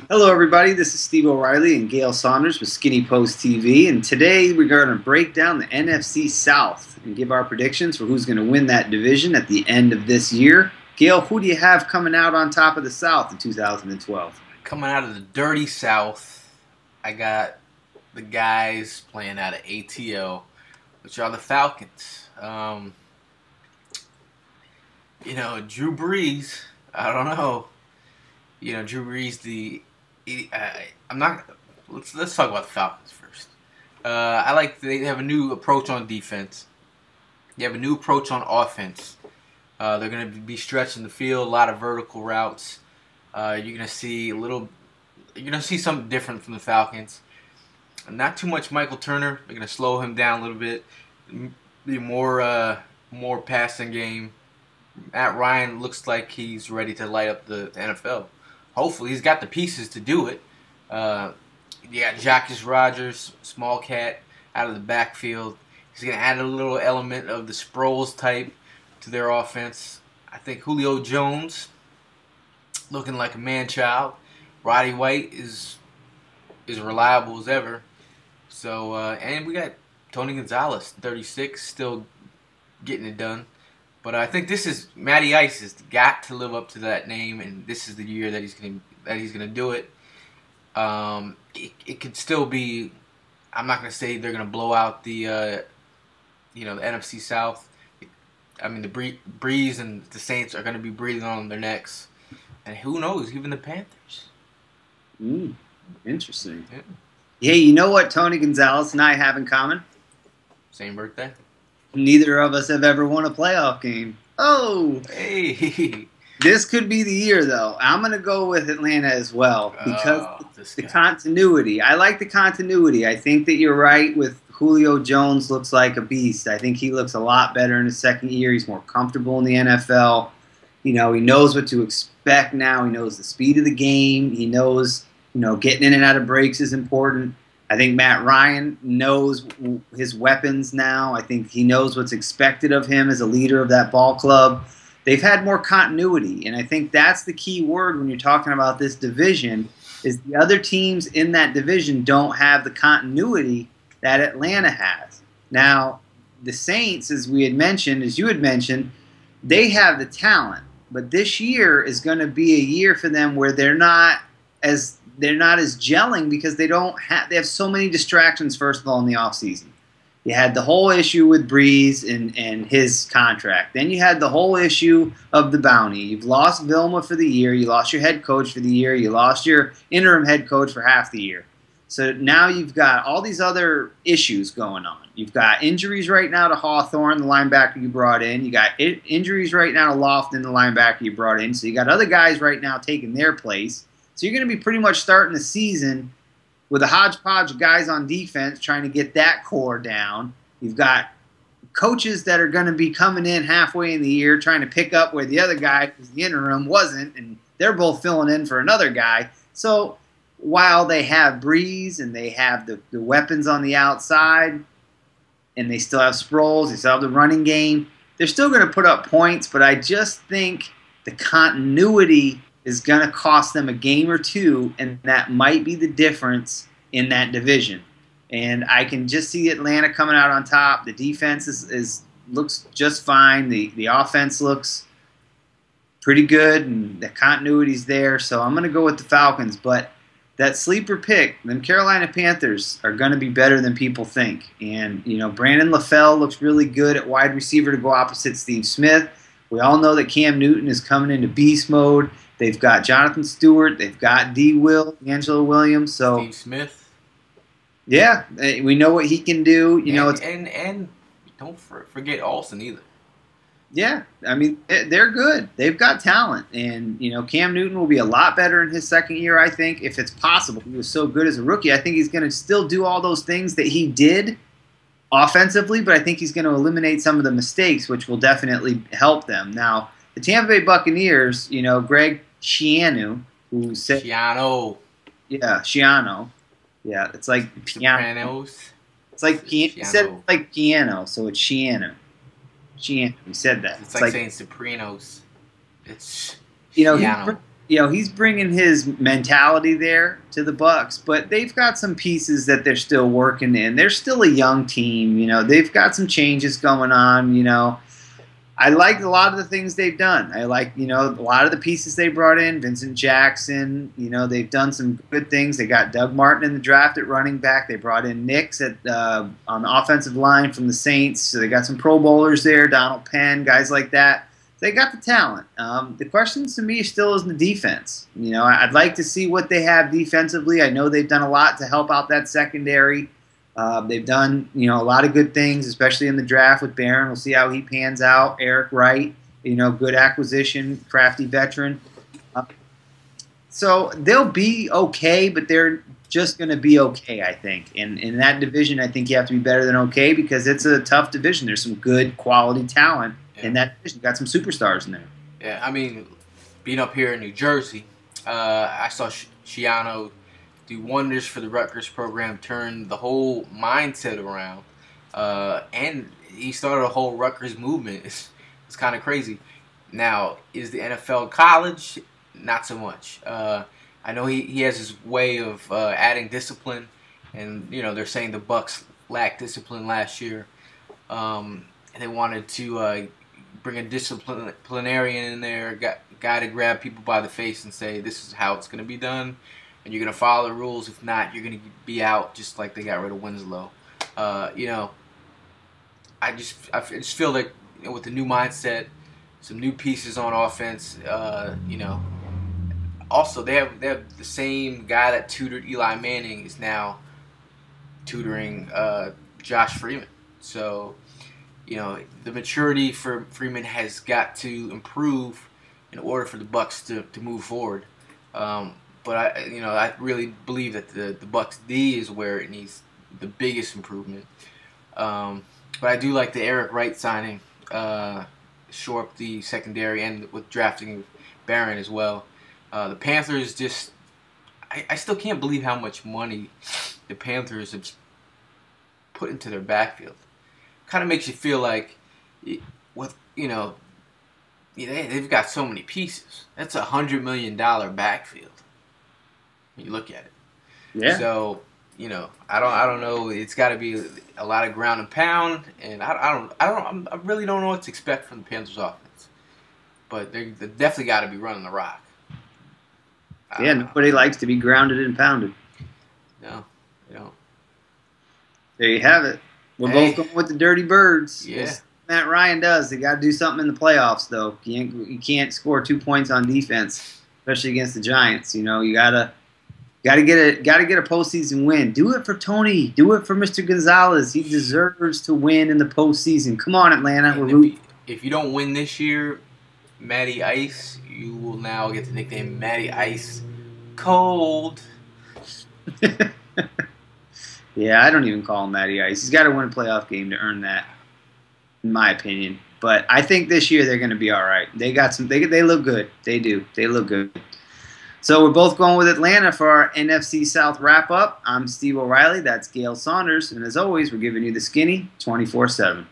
Hello, everybody. This is Steve O'Reilly and Gayle Saunders with Skinny Post TV, and today we're going to break down the NFC South and give our predictions for who's going to win that division at the end of this year. Gayle, who do you have coming out on top of the South in 2012? Coming out of the dirty South, I got the guys playing out of ATL, which are the Falcons. Drew Brees, I don't know. Drew Brees, let's talk about the Falcons first. They have a new approach on defense. They have a new approach on offense. They're going to be stretching the field, a lot of vertical routes. You're going to see something different from the Falcons. Not too much Michael Turner. They're going to slow him down a little bit. Be more passing game. Matt Ryan looks like he's ready to light up the NFL. Hopefully, he's got the pieces to do it. You got Jacquizz Rodgers, small cat, out of the backfield. He's going to add a little element of the Sproles type to their offense. I think Julio Jones, looking like a man-child. Roddy White is reliable as ever. So, and we got Tony Gonzalez, 36, still getting it done. But I think Matty Ice has got to live up to that name, and this is the year that he's gonna do it. It could still be. I'm not gonna say they're gonna blow out the NFC South. I mean, the Breeze and the Saints are gonna be breathing on their necks, and who knows, even the Panthers. Interesting. Yeah. Hey, you know what Tony Gonzalez and I have in common? Same birthday. Neither of us have ever won a playoff game. Oh! Hey! This could be the year, though. I'm going to go with Atlanta as well because the continuity. I like the continuity. I think that you're right with Julio Jones looks like a beast. I think he looks a lot better in his second year. He's more comfortable in the NFL. He knows what to expect now. He knows the speed of the game. He knows, getting in and out of breaks is important. I think Matt Ryan knows his weapons now. I think he knows what's expected of him as a leader of that ball club. They've had more continuity, and I think that's the key word when you're talking about this division is the other teams in that division don't have the continuity that Atlanta has. Now, the Saints, as you had mentioned, they have the talent, but this year is going to be a year for them where they're not as gelling because they have so many distractions, first of all, in the offseason. You had the whole issue with Breeze and his contract. Then you had the whole issue of the bounty. You've lost Vilma for the year. You lost your head coach for the year. You lost your interim head coach for half the year. So now you've got all these other issues going on. You've got injuries right now to Hawthorne, the linebacker you brought in. You got injuries right now to Lofton, the linebacker you brought in. So you got other guys right now taking their place. So you're going to be pretty much starting the season with a hodgepodge of guys on defense trying to get that core down. You've got coaches that are going to be coming in halfway in the year trying to pick up where the other guy, who's the interim, wasn't, and they're both filling in for another guy. So while they have Breeze and they have the weapons on the outside and they still have Sproles, they still have the running game, they're still going to put up points, but I just think the continuity is going to cost them a game or two, and that might be the difference in that division. And I can just see Atlanta coming out on top. The defense looks just fine. The offense looks pretty good, and the continuity's there. So I'm going to go with the Falcons. But that sleeper pick, them Carolina Panthers, are going to be better than people think. And, Brandon LaFell looks really good at wide receiver to go opposite Steve Smith. We all know that Cam Newton is coming into beast mode. They've got Jonathan Stewart. They've got D. Will, Angelo Williams. So Steve Smith. Yeah, we know what he can do. And don't forget Olsen either. Yeah, I mean, they're good. They've got talent. And, Cam Newton will be a lot better in his second year, I think, if it's possible. He was so good as a rookie. I think he's going to still do all those things that he did offensively, but I think he's going to eliminate some of the mistakes, which will definitely help them. Now, the Tampa Bay Buccaneers, Greg Schiano, who said... Schiano. Yeah, Schiano. Yeah, it's like piano. Sopranos. It's like he said it's like piano, so it's Schiano. Shiano. He said that. It's like saying Sopranos. It's he's bringing his mentality there to the Bucks, but they've got some pieces that they're still working in. They're still a young team. They've got some changes going on. I like a lot of the things they've done. I like, a lot of the pieces they brought in. Vincent Jackson, they've done some good things. They got Doug Martin in the draft at running back. They brought in Nix on the offensive line from the Saints. So they got some Pro Bowlers there, Donald Penn, guys like that. They got the talent. The question to me still is the defense. I'd like to see what they have defensively. I know they've done a lot to help out that secondary. They've done, a lot of good things, especially in the draft with Barron. We'll see how he pans out. Eric Wright, good acquisition, crafty veteran. So they'll be okay, but they're just going to be okay, I think. And in that division, I think you have to be better than okay because it's a tough division. There's some good quality talent in that division. Got some superstars in there. Yeah, I mean, being up here in New Jersey, I saw Shiano do wonders for the Rutgers program, turn the whole mindset around, and he started a whole Rutgers movement. It's kind of crazy. Now, is the NFL college? Not so much. I know he has his way of adding discipline, and they're saying the Bucks lacked discipline last year, and they wanted to bring a disciplinarian in there, guy to grab people by the face and say this is how it's going to be done. And you're going to follow the rules. If not, you're going to be out, just like they got rid of Winslow. I just feel like with the new mindset, some new pieces on offense, also they have the same guy that tutored Eli Manning is now tutoring Josh Freeman. So, the maturity for Freeman has got to improve in order for the Bucks to move forward. But I really believe that the Bucks D is where it needs the biggest improvement. But I do like the Eric Wright signing, shore up the secondary, and with drafting Barron as well. The Panthers I still can't believe how much money the Panthers have put into their backfield. Kind of makes you feel like, they've got so many pieces. That's $100 million backfield. You look at it. Yeah. So, I don't know. It's got to be a lot of ground and pound, and I really don't know what to expect from the Panthers offense. But they definitely got to be running the rock. Yeah, nobody likes to be grounded and pounded. No, they don't. There you have it. We're both going with the Dirty Birds. Yeah. Matt Ryan does. They got to do something in the playoffs, though. You can't score 2 points on defense, especially against the Giants. You gotta get a postseason win. Do it for Tony. Do it for Mr. Gonzalez. He deserves to win in the postseason. Come on, Atlanta. If you don't win this year, Matty Ice, you will now get the nickname Matty Ice Cold. Yeah, I don't even call him Matty Ice. He's got to win a playoff game to earn that, in my opinion. But I think this year they're going to be all right. They got some. They look good. They do. They look good. So we're both going with Atlanta for our NFC South wrap-up. I'm Steve O'Reilly. That's Gayle Saunders. And as always, we're giving you the skinny 24/7.